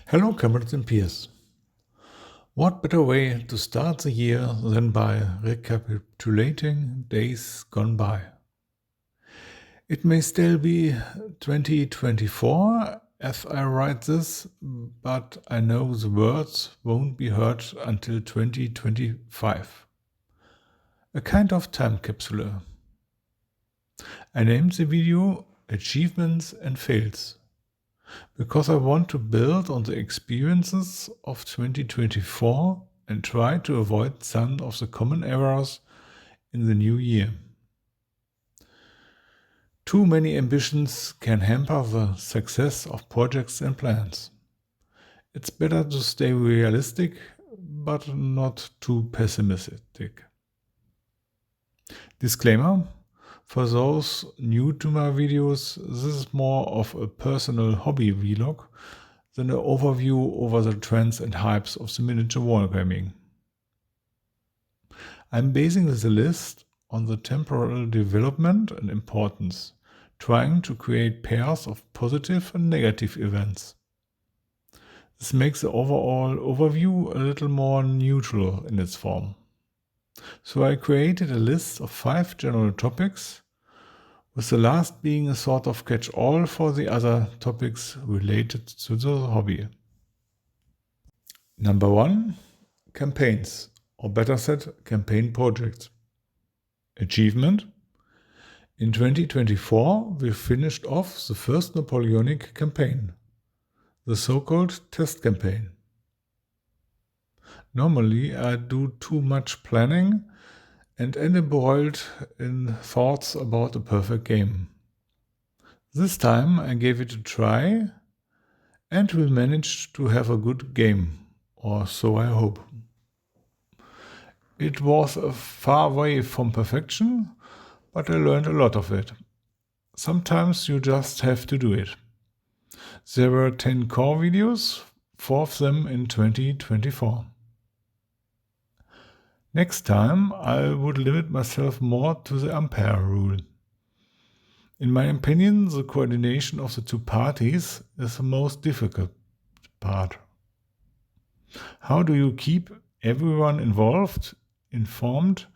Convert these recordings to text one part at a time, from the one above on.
Hello, comrades and peers. What better way to start the year than by recapitulating days gone by? It may still be 2024 as I write this, but I know the words won't be heard until 2025. A kind of time capsule. I named the video Achievements and Fails, because I want to build on the experiences of 2024 and try to avoid some of the common errors in the new year. Too many ambitions can hamper the success of projects and plans. It's better to stay realistic, but not too pessimistic. Disclaimer: for those new to my videos, this is more of a personal hobby vlog than an overview over the trends and hypes of the miniature wargaming. I'm basing this list on the temporal development and importance, trying to create pairs of positive and negative events. This makes the overall overview a little more neutral in its form. So I created a list of 5 general topics, with the last being a sort of catch-all for the other topics related to the hobby. Number 1, campaigns, or better said, campaign projects. Achievement: in 2024 we finished off the first Napoleonic campaign, the so-called test campaign. Normally I do too much planning and end embroiled in thoughts about a perfect game. This time I gave it a try and we managed to have a good game, or so I hope. It was a far way from perfection, but I learned a lot of it. Sometimes you just have to do it. There were 10 core videos, 4 of them in 2024. Next time I would limit myself more to the umpire rule. In my opinion, the coordination of the two parties is the most difficult part. How do you keep everyone involved, informed,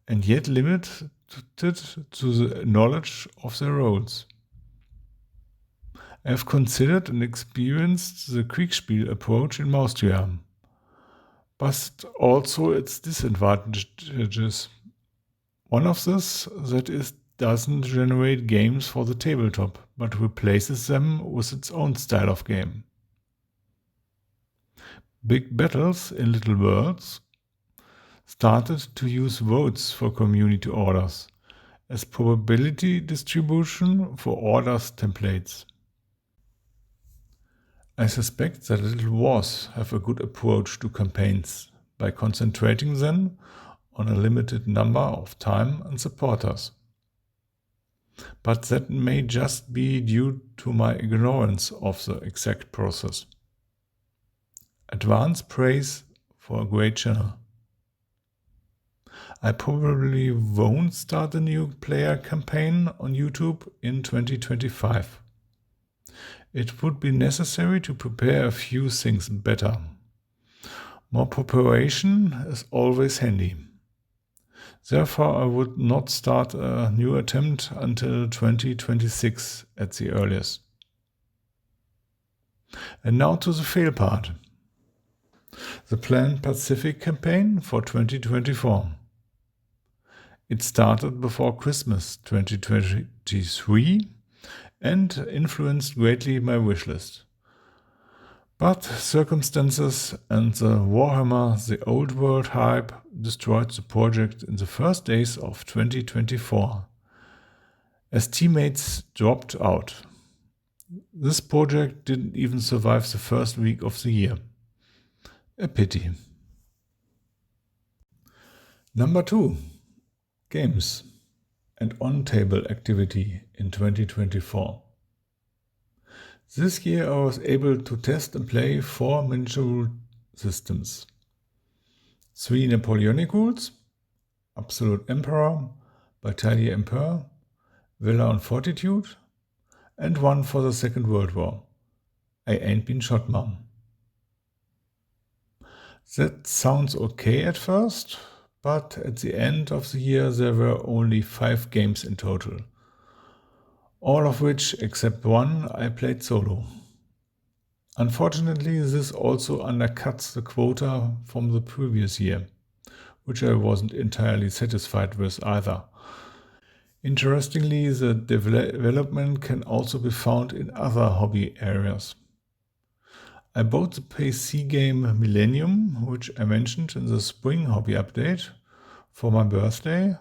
and yet limited to the knowledge of their roles? I have considered and experienced the Kriegspiel approach in Austria, but also its disadvantages. One of this that is doesn't generate games for the tabletop, but replaces them with its own style of game. Big Battles in Little Worlds started to use votes for community orders as probability distribution for orders templates. I suspect that Little Wars have a good approach to campaigns by concentrating them on a limited number of time and supporters. But that may just be due to my ignorance of the exact process. Advance praise for a great channel. I probably won't start a new player campaign on YouTube in 2025. It would be necessary to prepare a few things better. More preparation is always handy. Therefore, I would not start a new attempt until 2026 at the earliest. And now to the fail part. The planned Pacific campaign for 2024. It started before Christmas 2023 and influenced greatly my wishlist. But circumstances and the Warhammer The Old World hype destroyed the project in the first days of 2024, as teammates dropped out. This project didn't even survive the first week of the year. A pity. Number 2. Games and on-table activity in 2024. This year I was able to test and play 4 miniature rule systems. 3 Napoleonic rules, Absolute Emperor, Bataille Emperor, Valor and Fortitude, and 1 for the Second World War. I ain't been shot, mum. That sounds okay at first, but at the end of the year there were only 5 games in total, all of which, except one, I played solo. Unfortunately, this also undercuts the quota from the previous year, which I wasn't entirely satisfied with either. Interestingly, the development can also be found in other hobby areas. I bought the PC game Millennium, which I mentioned in the spring hobby update, for my birthday,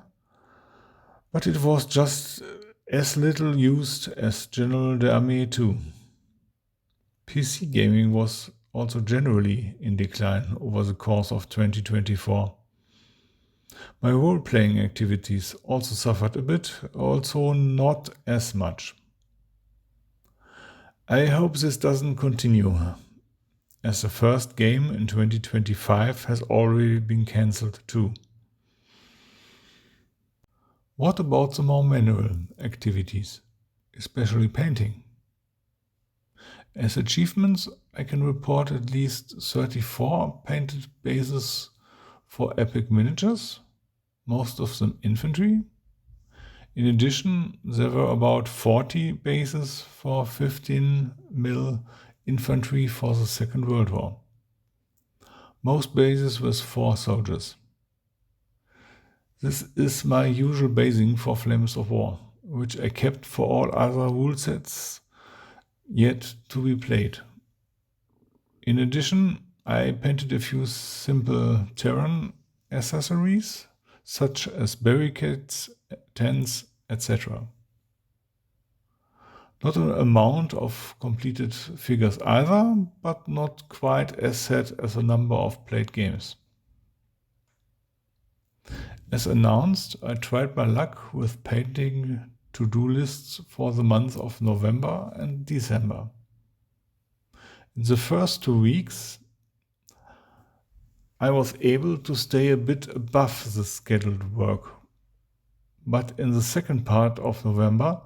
but it was just as little used as General d'Armée 2. PC gaming was also generally in decline over the course of 2024. My role-playing activities also suffered a bit, also not as much. I hope this doesn't continue, as the first game in 2025 has already been cancelled too. What about the more manual activities, especially painting? As achievements, I can report at least 34 painted bases for epic miniatures, most of them infantry. In addition, there were about 40 bases for 15mm infantry for the Second World War. Most bases with 4 soldiers. This is my usual basing for Flames of War, which I kept for all other rule sets yet to be played. In addition, I painted a few simple Terran accessories, such as barricades, tents, etc. Not an amount of completed figures either, but not quite as set as a number of played games. As announced, I tried my luck with painting to-do lists for the month of November and December. In the first 2 weeks, I was able to stay a bit above the scheduled work. But in the second part of November,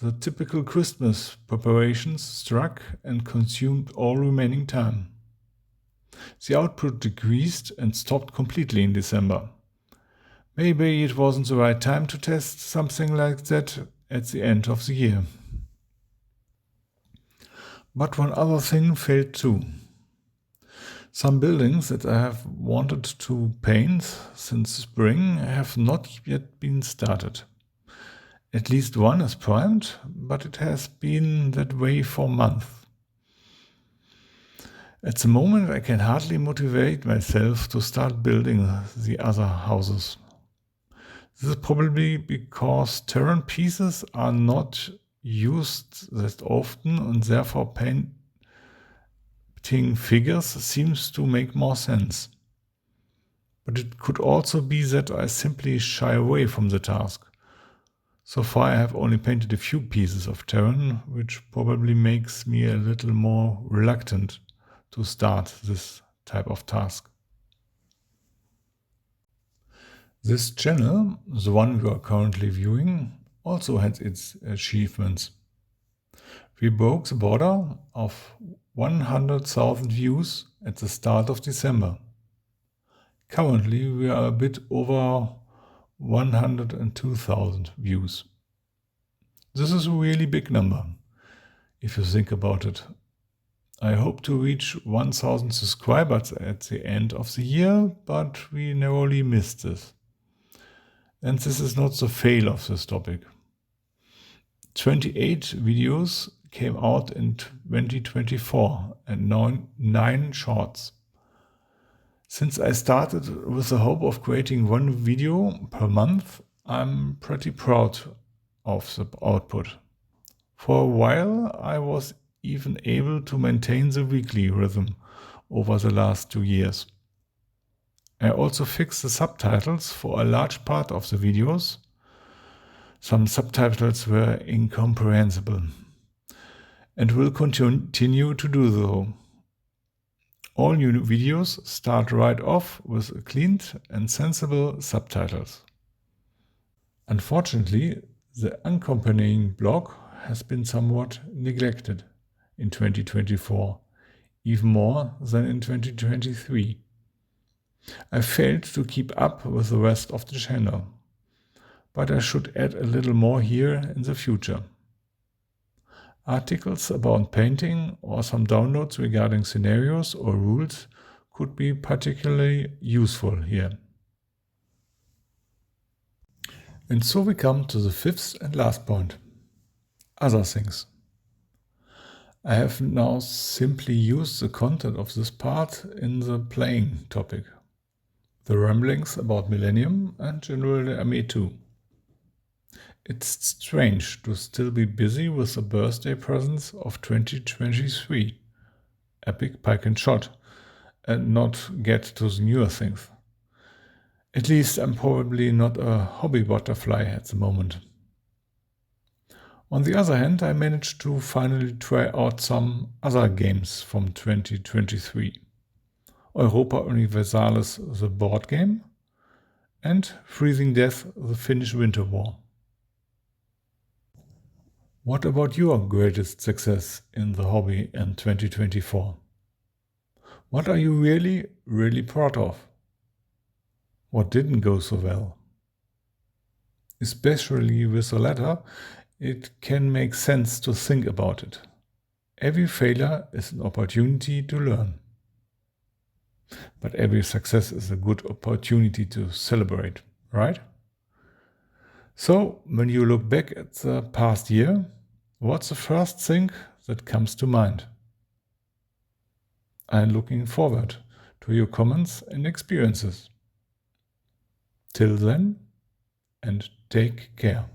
the typical Christmas preparations struck and consumed all remaining time. The output decreased and stopped completely in December. Maybe it wasn't the right time to test something like that at the end of the year. But one other thing failed too. Some buildings that I have wanted to paint since spring have not yet been started. At least one is primed, but it has been that way for months. At the moment, I can hardly motivate myself to start building the other houses. This is probably because Terran pieces are not used that often, and therefore painting figures seems to make more sense. But it could also be that I simply shy away from the task. So far I have only painted a few pieces of Terran, which probably makes me a little more reluctant to start this type of task. This channel, the one you are currently viewing, also had its achievements. We broke the border of 100,000 views at the start of December. Currently we are a bit over 102,000 views. This is a really big number, if you think about it. I hope to reach 1,000 subscribers at the end of the year, but we narrowly missed this. And this is not the fail of this topic. 28 videos came out in 2024 and 9 shorts. Since I started with the hope of creating one video per month, I'm pretty proud of the output. For a while, I was even able to maintain the weekly rhythm over the last 2 years. I also fixed the subtitles for a large part of the videos. Some subtitles were incomprehensible and will continue to do so. All new videos start right off with cleaned and sensible subtitles. Unfortunately, the accompanying blog has been somewhat neglected in 2024, even more than in 2023. I failed to keep up with the rest of the channel, but I should add a little more here in the future. Articles about painting or some downloads regarding scenarios or rules could be particularly useful here. And so we come to the fifth and last point: other things. I have now simply used the content of this part in the playing topic, the ramblings about Millennium and General Armee 2. It's strange to still be busy with the birthday presents of 2023, Epic Pike and Shot, and not get to the newer things. At least I'm probably not a hobby butterfly at the moment. On the other hand, I managed to finally try out some other games from 2023. Europa Universalis, the board game, and Freezing Death, the Finnish Winter War. What about your greatest success in the hobby in 2024? What are you really, really proud of? What didn't go so well? Especially with the latter, it can make sense to think about it. Every failure is an opportunity to learn. But every success is a good opportunity to celebrate, right? So, when you look back at the past year, what's the first thing that comes to mind? I'm looking forward to your comments and experiences. Till then, and take care.